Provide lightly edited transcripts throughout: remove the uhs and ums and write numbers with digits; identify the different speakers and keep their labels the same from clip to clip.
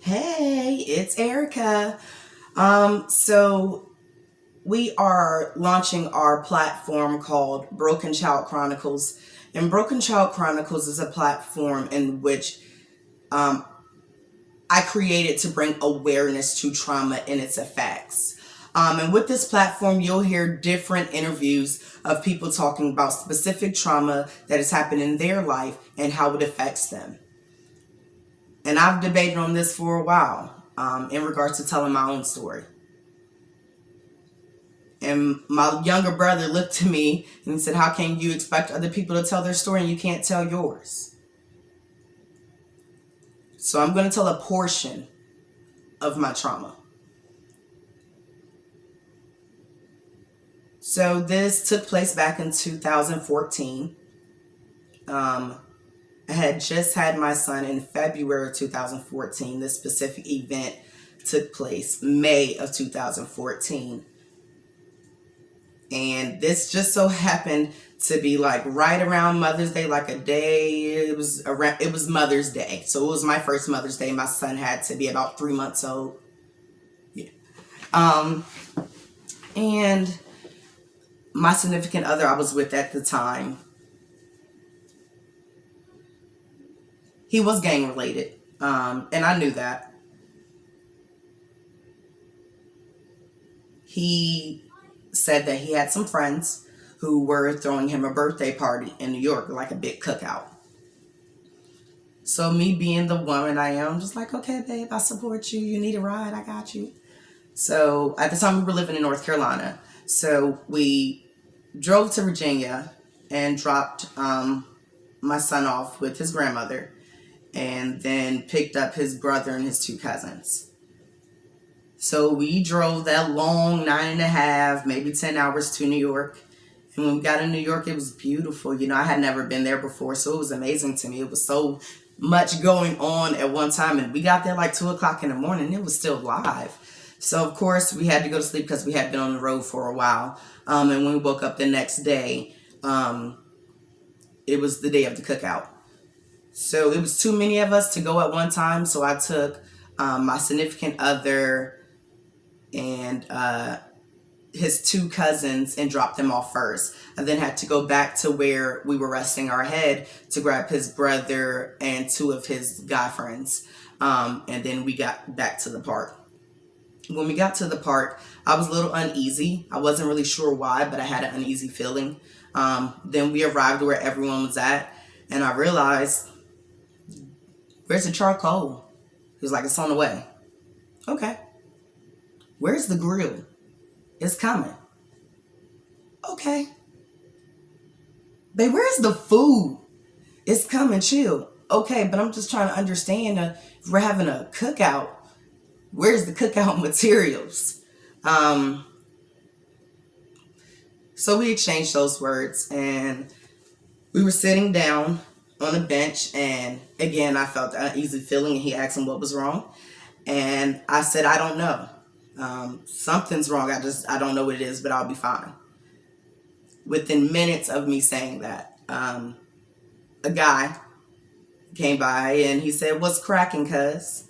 Speaker 1: Hey, it's Erica. So we are launching our platform called Broken Child Chronicles. And Broken Child Chronicles is a platform in which um, I created to bring awareness to trauma and its effects. And with this platform, you'll hear different interviews of people talking about specific trauma that has happened in their life and how it affects them. And I've debated on this for a while in regards to telling my own story. And my younger brother looked to me and said, "How can you expect other people to tell their story and you can't tell yours?" So I'm going to tell a portion of my trauma. So this took place back in 2014. Um, I had just had my son in February of 2014. This specific event took place May of 2014. And this just so happened to be like right around Mother's Day, like a day. It was Mother's Day, so it was my first Mother's Day. My son had to be about 3 months old. Yeah. Um, and my significant other I was with at the time, he was gang related, and I knew that. He said that he had some friends who were throwing him a birthday party in New York, like a big cookout. So me being the woman I am, just like, okay, babe, I support you. You need a ride, I got you. So at the time we were living in North Carolina. So we drove to Virginia and dropped my son off with his grandmother and then picked up his brother and his two cousins. So we drove that long 9.5, maybe 10 hours to New York. And when we got in New York, it was beautiful. I had never been there before, so it was amazing to me. It was so much going on at one time. And we got there like 2 o'clock in the morning, and it was still live. So, of course, we had to go to sleep because we had been on the road for a while. And when we woke up the next day, it was the day of the cookout. So it was too many of us to go at one time. So I took my significant other and his two cousins and dropped them off first. I then had to go back to where we were resting our head to grab his brother and two of his guy friends. And then we got back to the park. When we got to the park, I was a little uneasy. I wasn't really sure why, but I had an uneasy feeling. Then we arrived where everyone was at, and I realized, where's the charcoal? He was like, it's on the way. Okay. Where's the grill? It's coming. Okay. Babe, where's the food? It's coming, chill. Okay, but I'm just trying to understand if we're having a cookout, where's the cookout materials? So we exchanged those words and we were sitting down on a bench, and again I felt an uneasy feeling, and he asked him what was wrong. And I said, I don't know. Something's wrong. I don't know what it is, but I'll be fine. Within minutes of me saying that, a guy came by and he said, what's cracking, cuz?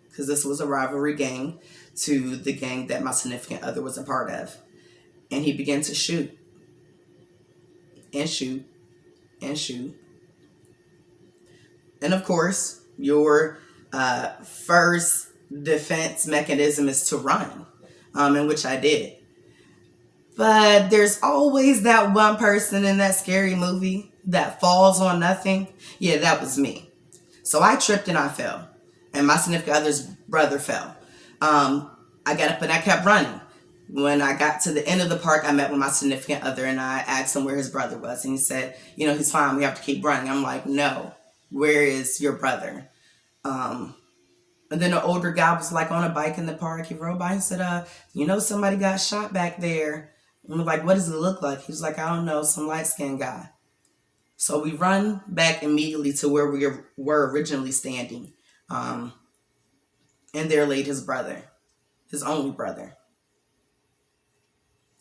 Speaker 1: Because this was a rivalry gang to the gang that my significant other was a part of. And he began to shoot and shoot and shoot. And of course, your first defense mechanism is to run, in which I did. But there's always that one person in that scary movie that falls on nothing. Yeah, that was me. So I tripped and I fell. And my significant other's brother fell. I got up and I kept running. When I got to the end of the park, I met with my significant other and I asked him where his brother was. And he said, he's fine. We have to keep running. I'm like, no, where is your brother? And then an older guy was like on a bike in the park. He rode by and said, somebody got shot back there. And we're like, what does it look like? He was like, I don't know, some light-skinned guy. So we run back immediately to where we were originally standing. And there laid his brother, his only brother.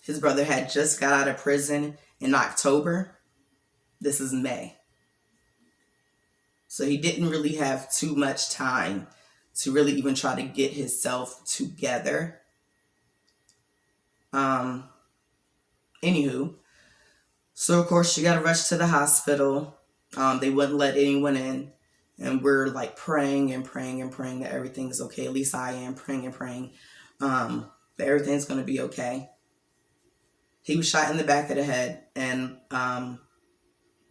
Speaker 1: His brother had just got out of prison in October. This is May. So he didn't really have too much time to really even try to get himself together. Um, Anywho, so of course she got rushed to the hospital. They wouldn't let anyone in. And we're like praying and praying and praying that everything is okay. At least I am praying and praying that everything's going to be okay. He was shot in the back of the head, and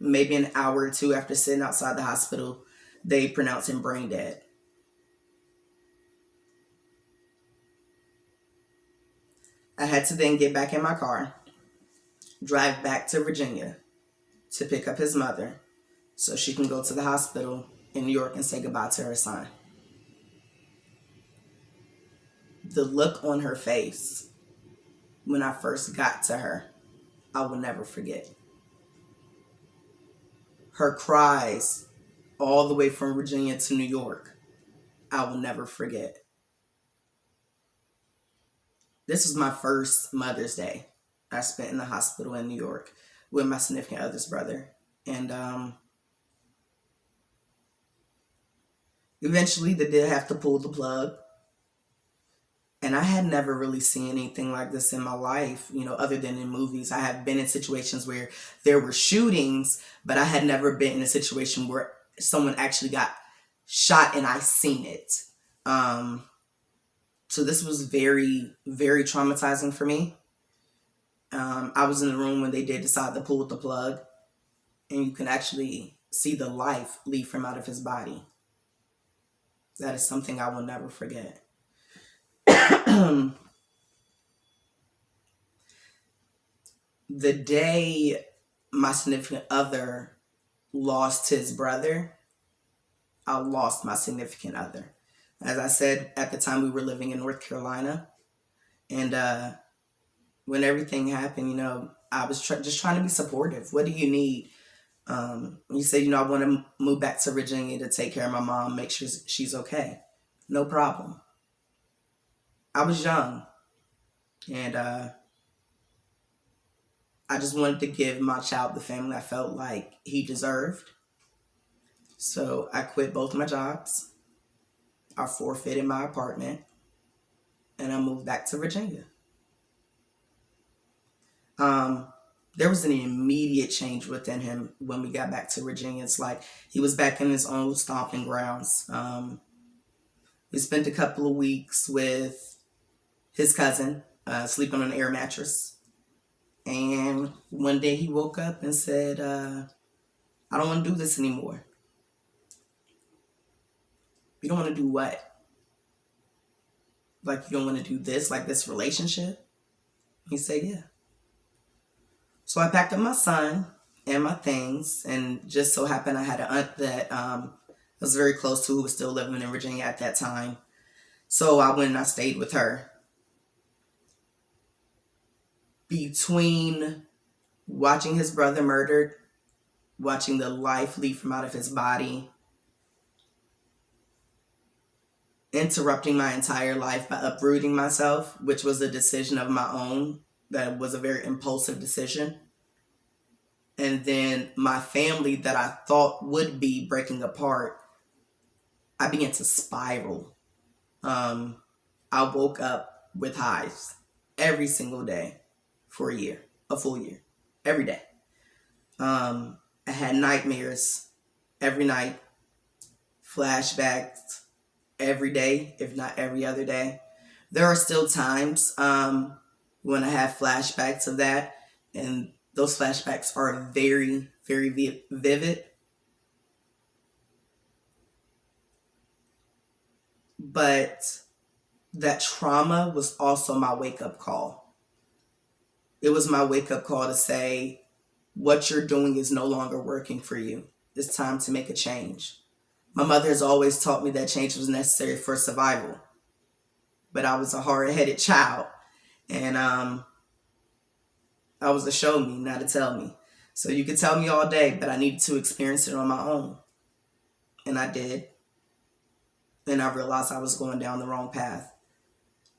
Speaker 1: maybe an hour or two after sitting outside the hospital, they pronounced him brain dead. I had to then get back in my car, drive back to Virginia to pick up his mother so she can go to the hospital in New York and say goodbye to her son. The look on her face when I first got to her, I will never forget. Her cries all the way from Virginia to New York, I will never forget. This was my first Mother's Day I spent in the hospital in New York with my significant other's brother. And eventually they did have to pull the plug. And I had never really seen anything like this in my life, other than in movies. I have been in situations where there were shootings, but I had never been in a situation where someone actually got shot and I seen it. So this was very, very traumatizing for me. I was in the room when they did decide to pull the plug, and you can actually see the life leave from out of his body. That is something I will never forget. The day my significant other lost his brother, I lost my significant other. As I said, at the time we were living in North Carolina. And when everything happened, I was just trying to be supportive. What do you need? He said, I want to move back to Virginia to take care of my mom, make sure she's okay. No problem. I was young. And I just wanted to give my child the family I felt like he deserved. So I quit both my jobs. I forfeited my apartment. And I moved back to Virginia. There was an immediate change within him when we got back to Virginia. It's like he was back in his own stomping grounds. We spent a couple of weeks with his cousin, sleeping on an air mattress. And one day he woke up and said, I don't want to do this anymore. You don't want to do what? Like, you don't want to do this, like this relationship? He said, yeah. So I packed up my son and my things, and just so happened I had an aunt that I was very close to, who was still living in Virginia at that time. So I went and I stayed with her. Between watching his brother murdered, watching the life leave from out of his body, interrupting my entire life by uprooting myself, which was a decision of my own, that was a very impulsive decision. And then my family that I thought would be breaking apart, I began to spiral. I woke up with hives every single day for a full year, every day. I had nightmares every night, flashbacks every day, if not every other day. There are still times when I have flashbacks of that, and those flashbacks are very, very vivid. But that trauma was also my wake-up call. It was my wake-up call to say, what you're doing is no longer working for you. It's time to make a change. My mother has always taught me that change was necessary for survival. But I was a hard-headed child. And I was a show me, not a tell me. So you could tell me all day, but I needed to experience it on my own. And I did. And I realized I was going down the wrong path.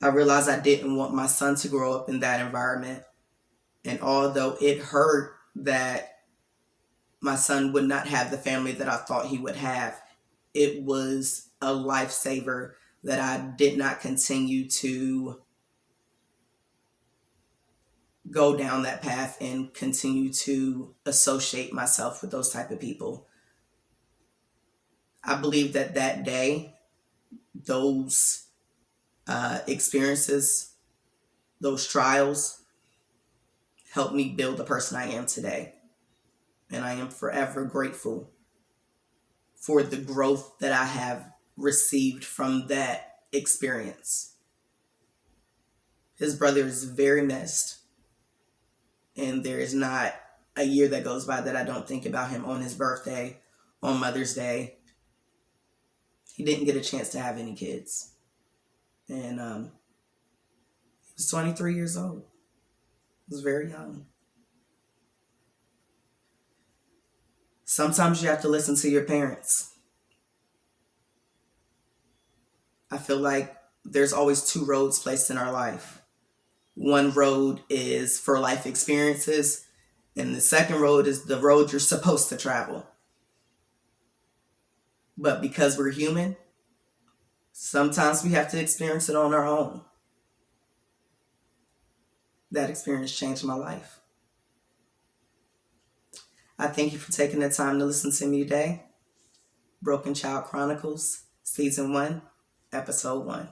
Speaker 1: I realized I didn't want my son to grow up in that environment. And although it hurt that my son would not have the family that I thought he would have, it was a lifesaver that I did not continue to go down that path and continue to associate myself with those type of people. I believe that that day, those experiences, those trials helped me build the person I am today. And I am forever grateful for the growth that I have received from that experience. His brother is very missed. And there is not a year that goes by that I don't think about him on his birthday, on Mother's Day. He didn't get a chance to have any kids. And he was 23 years old. He was very young. Sometimes you have to listen to your parents. I feel like there's always two roads placed in our life. One road is for life experiences, and the second road is the road you're supposed to travel. But because we're human, sometimes we have to experience it on our own. That experience changed my life. I thank you for taking the time to listen to me today. Broken Child Chronicles, Season 1, Episode 1.